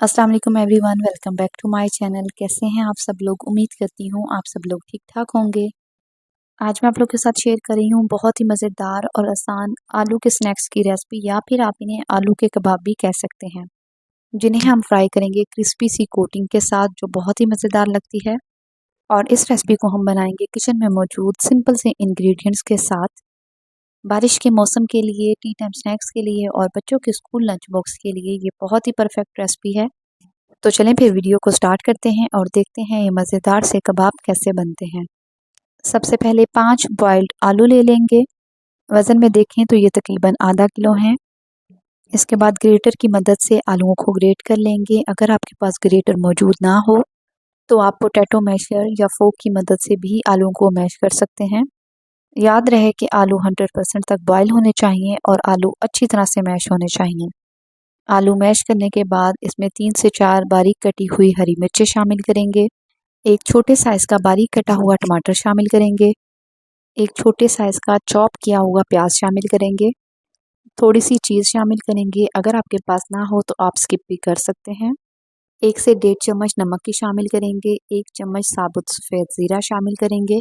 अस्सलाम वालेकुम everyone, welcome back to my channel. कैसे हैं आप सब लोग? उम्मीद करती हूँ आप सब लोग ठीक ठाक होंगे। आज मैं आप लोग के साथ शेयर कर रही हूँ बहुत ही मज़ेदार और आसान आलू के स्नैक्स की रेसिपी, या फिर आप इन्हें आलू के कबाब भी कह सकते हैं, जिन्हें हम फ्राई करेंगे क्रिस्पी सी कोटिंग के साथ, जो बहुत ही मज़ेदार लगती है। और इस रेसिपी को हम बनाएंगे किचन में मौजूद सिंपल से इंग्रेडिएंट्स के साथ। बारिश के मौसम के लिए, टी टाइम स्नैक्स के लिए और बच्चों के स्कूल लंच बॉक्स के लिए ये बहुत ही परफेक्ट रेसिपी है। तो चलें फिर वीडियो को स्टार्ट करते हैं और देखते हैं ये मज़ेदार से कबाब कैसे बनते हैं। सबसे पहले 5 बॉइल्ड आलू ले लेंगे। वज़न में देखें तो ये तकरीबन आधा किलो हैं। इसके बाद ग्रेटर की मदद से आलूओं को ग्रेट कर लेंगे। अगर आपके पास ग्रेटर मौजूद ना हो तो आप पोटैटो मैशर या फोक की मदद से भी आलूओं को मैश कर सकते हैं। याद रहे कि आलू 100% तक बॉयल होने चाहिए और आलू अच्छी तरह से मैश होने चाहिए। आलू मैश करने के बाद इसमें 3 से 4 बारीक कटी हुई हरी मिर्चें शामिल करेंगे। एक छोटे साइज़ का बारीक कटा हुआ टमाटर शामिल करेंगे। एक छोटे साइज़ का चॉप किया हुआ प्याज शामिल करेंगे। थोड़ी सी चीज़ शामिल करेंगे। अगर आपके पास ना हो तो आप स्किप भी कर सकते हैं। 1 से 1.5 चम्मच नमक की शामिल करेंगे। 1 चम्मच साबुत सफ़ेद ज़ीरा शामिल करेंगे।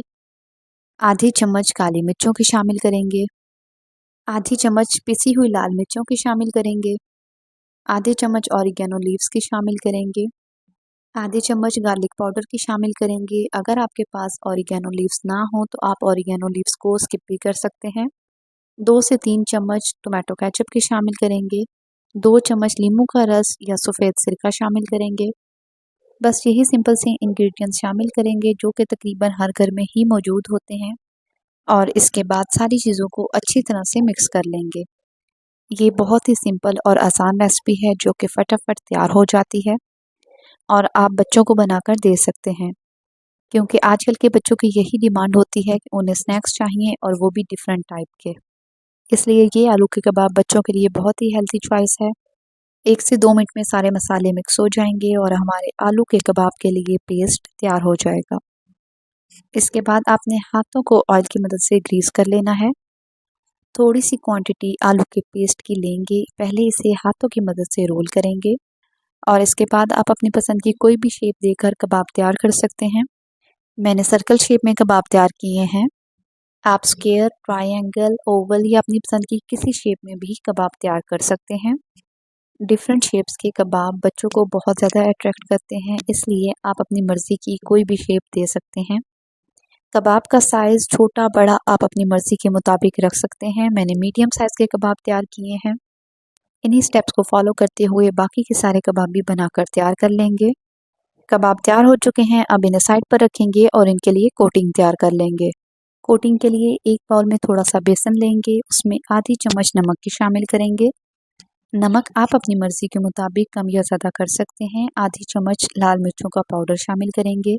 आधी चम्मच काली मिर्चों की शामिल करेंगे। आधी चम्मच पिसी हुई लाल मिर्चों की शामिल करेंगे। आधे चम्मच ऑरिगेनो लीव्स की शामिल करेंगे। आधे चम्मच गार्लिक पाउडर की शामिल करेंगे। अगर आपके पास ऑरिगेनो लीव्स ना हो तो आप ऑरिगेनो लीव्स को स्किप भी कर सकते हैं। 2 से 3 चम्मच टोमेटो केचप की शामिल करेंगे। 2 चम्मच नींबू का रस या सफ़ेद सिरका शामिल करेंगे। बस यही सिंपल से इंग्रेडिएंट्स शामिल करेंगे जो कि तकरीबन हर घर में ही मौजूद होते हैं, और इसके बाद सारी चीज़ों को अच्छी तरह से मिक्स कर लेंगे। ये बहुत ही सिंपल और आसान रेसिपी है जो कि फटाफट तैयार हो जाती है और आप बच्चों को बनाकर दे सकते हैं, क्योंकि आजकल के बच्चों की यही डिमांड होती है कि उन्हें स्नैक्स चाहिए और वो भी डिफरेंट टाइप के। इसलिए ये आलू के कबाब बच्चों के लिए बहुत ही हेल्थी चॉइस है। 1 से 2 मिनट में सारे मसाले मिक्स हो जाएंगे और हमारे आलू के कबाब के लिए पेस्ट तैयार हो जाएगा। इसके बाद आपने हाथों को ऑयल की मदद से ग्रीस कर लेना है। थोड़ी सी क्वांटिटी आलू के पेस्ट की लेंगे। पहले इसे हाथों की मदद से रोल करेंगे और इसके बाद आप अपनी पसंद की कोई भी शेप देकर कबाब तैयार कर सकते हैं। मैंने सर्कल शेप में कबाब तैयार किए हैं। आप स्क्वायर, ट्रायंगल, ओवल या अपनी पसंद की किसी शेप में भी कबाब तैयार कर सकते हैं। डिफरेंट शेप्स के कबाब बच्चों को बहुत ज़्यादा अट्रैक्ट करते हैं, इसलिए आप अपनी मर्ज़ी की कोई भी शेप दे सकते हैं। कबाब का साइज़ छोटा बड़ा आप अपनी मर्ज़ी के मुताबिक रख सकते हैं। मैंने मीडियम साइज़ के कबाब तैयार किए हैं। इन्हीं स्टेप्स को फॉलो करते हुए बाकी के सारे कबाब भी बनाकर तैयार कर लेंगे। कबाब तैयार हो चुके हैं, अब इन्हें साइड पर रखेंगे और इनके लिए कोटिंग तैयार कर लेंगे। कोटिंग के लिए एक बाउल में थोड़ा सा बेसन लेंगे, उसमें आधी चम्मच नमक की शामिल करेंगे। नमक आप अपनी मर्ज़ी के मुताबिक कम या ज़्यादा कर सकते हैं। आधी चम्मच लाल मिर्चों का पाउडर शामिल करेंगे।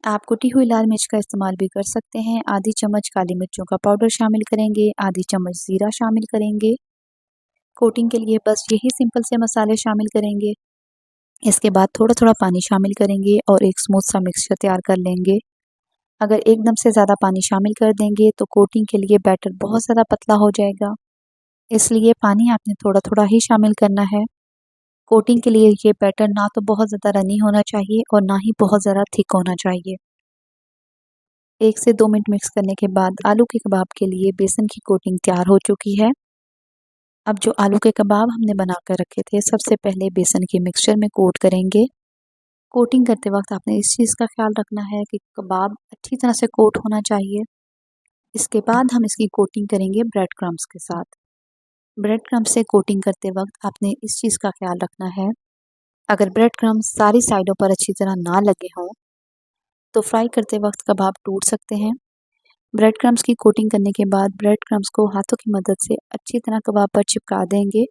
आप कुटी हुई लाल मिर्च का इस्तेमाल भी कर सकते हैं। आधी चम्मच काली मिर्चों का पाउडर शामिल करेंगे। आधी चम्मच ज़ीरा शामिल करेंगे। कोटिंग के लिए बस यही सिंपल से मसाले शामिल करेंगे। इसके बाद थोड़ा थोड़ा पानी शामिल करेंगे और एक स्मूथ सा मिक्सचर तैयार कर लेंगे। अगर एकदम से ज़्यादा पानी शामिल कर देंगे तो कोटिंग के लिए बैटर बहुत ज़्यादा पतला हो जाएगा, इसलिए पानी आपने थोड़ा थोड़ा ही शामिल करना है। कोटिंग के लिए ये बैटर ना तो बहुत ज़्यादा रनी होना चाहिए और ना ही बहुत ज़्यादा थिक होना चाहिए। 1 से 2 मिनट मिक्स करने के बाद आलू के कबाब के लिए बेसन की कोटिंग तैयार हो चुकी है। अब जो आलू के कबाब हमने बना कर रखे थे, सबसे पहले बेसन के मिक्सचर में कोट करेंगे। कोटिंग करते वक्त आपने इस चीज़ का ख्याल रखना है कि कबाब अच्छी तरह से कोट होना चाहिए। इसके बाद हम इसकी कोटिंग करेंगे ब्रेड क्रम्स के साथ। ब्रेड क्रम्स से कोटिंग करते वक्त आपने इस चीज़ का ख्याल रखना है, अगर ब्रेड क्रम्स सारी साइडों पर अच्छी तरह ना लगे हों तो फ्राई करते वक्त कबाब टूट सकते हैं। ब्रेड क्रम्स की कोटिंग करने के बाद ब्रेड क्रम्स को हाथों की मदद से अच्छी तरह कबाब पर चिपका देंगे,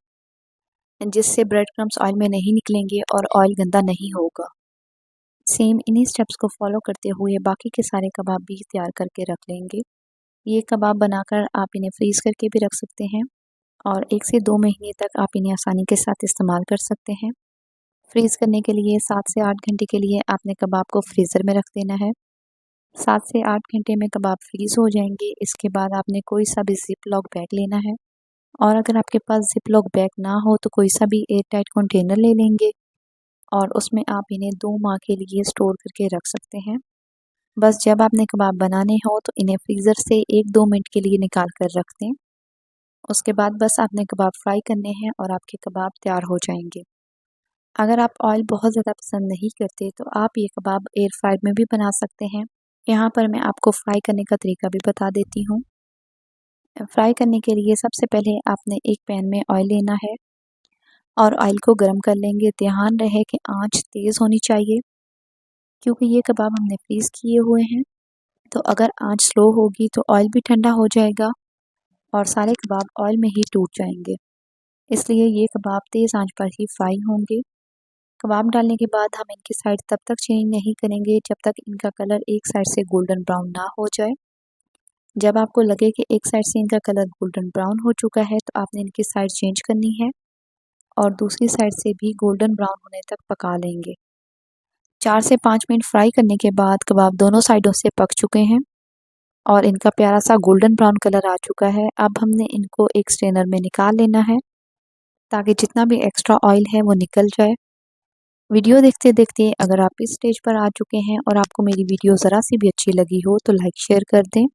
जिससे ब्रेड क्रम्स ऑयल में नहीं निकलेंगे और ऑयल गंदा नहीं होगा। सेम इन्हीं स्टेप्स को फॉलो करते हुए बाकी के सारे कबाब भी तैयार करके रख लेंगे। ये कबाब बनाकर आप इन्हें फ्रीज़ करके भी रख सकते हैं और 1 से 2 महीने तक आप इन्हें आसानी के साथ इस्तेमाल कर सकते हैं। फ्रीज़ करने के लिए 7 से 8 घंटे के लिए आपने कबाब को फ्रीज़र में रख देना है। 7 से 8 घंटे में कबाब फ्रीज़ हो जाएंगे। इसके बाद आपने कोई सा भी ज़िप लॉक बैग लेना है, और अगर आपके पास ज़िप लॉक बैग ना हो तो कोई सा भी एयर टाइट कंटेनर ले लेंगे। और उसमें आप इन्हें 2 माह के लिए स्टोर करके रख सकते हैं। बस जब आपने कबाब बनाने हो तो इन्हें फ्रीज़र से 1-2 मिनट के लिए निकाल कर रख दें। उसके बाद बस आपने कबाब फ्राई करने हैं और आपके कबाब तैयार हो जाएंगे। अगर आप ऑयल बहुत ज़्यादा पसंद नहीं करते तो आप ये कबाब एयर फ्रायर में भी बना सकते हैं। यहाँ पर मैं आपको फ्राई करने का तरीका भी बता देती हूँ। फ्राई करने के लिए सबसे पहले आपने एक पैन में ऑयल लेना है और ऑयल को गर्म कर लेंगे। ध्यान रहे कि आंच तेज़ होनी चाहिए क्योंकि ये कबाब हमने फ्रीज़ किए हुए हैं। तो अगर आंच स्लो होगी तो ऑयल भी ठंडा हो जाएगा और सारे कबाब ऑयल में ही टूट जाएंगे। इसलिए ये कबाब तेज़ आंच पर ही फ्राई होंगे। कबाब डालने के बाद हम इनकी साइड तब तक चेंज नहीं करेंगे जब तक इनका कलर एक साइड से गोल्डन ब्राउन ना हो जाए। जब आपको लगे कि एक साइड से इनका कलर गोल्डन ब्राउन हो चुका है तो आपने इनकी साइड चेंज करनी है और दूसरी साइड से भी गोल्डन ब्राउन होने तक पका लेंगे। 4 से 5 मिनट फ्राई करने के बाद कबाब दोनों साइडों से पक चुके हैं और इनका प्यारा सा गोल्डन ब्राउन कलर आ चुका है। अब हमने इनको एक स्ट्रेनर में निकाल लेना है ताकि जितना भी एक्स्ट्रा ऑयल है वो निकल जाए। वीडियो देखते देखते अगर आप इस स्टेज पर आ चुके हैं और आपको मेरी वीडियो ज़रा सी भी अच्छी लगी हो तो लाइक शेयर कर दें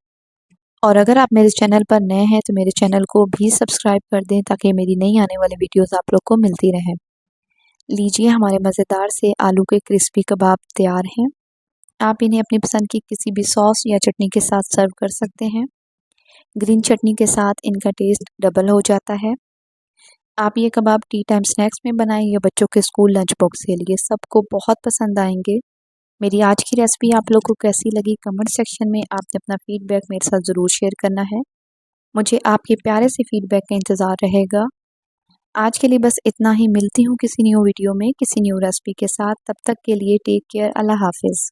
और अगर आप मेरे चैनल पर नए हैं तो मेरे चैनल को भी सब्सक्राइब कर दें ताकि मेरी नई आने वाली वीडियोस आप लोग को मिलती रहें। लीजिए हमारे मज़ेदार से आलू के क्रिस्पी कबाब तैयार हैं। आप इन्हें अपनी पसंद की किसी भी सॉस या चटनी के साथ सर्व कर सकते हैं। ग्रीन चटनी के साथ इनका टेस्ट डबल हो जाता है। आप ये कबाब टी टाइम स्नैक्स में बनाएं या बच्चों के स्कूल लंच बॉक्स के लिए, सबको बहुत पसंद आएंगे। मेरी आज की रेसिपी आप लोग को कैसी लगी कमेंट सेक्शन में आपने अपना फीडबैक मेरे साथ ज़रूर शेयर करना है। मुझे आपके प्यारे से फीडबैक का इंतज़ार रहेगा। आज के लिए बस इतना ही। मिलती हूँ किसी न्यू वीडियो में किसी न्यू रेसिपी के साथ। तब तक के लिए टेक केयर। अल्लाह हाफिज़।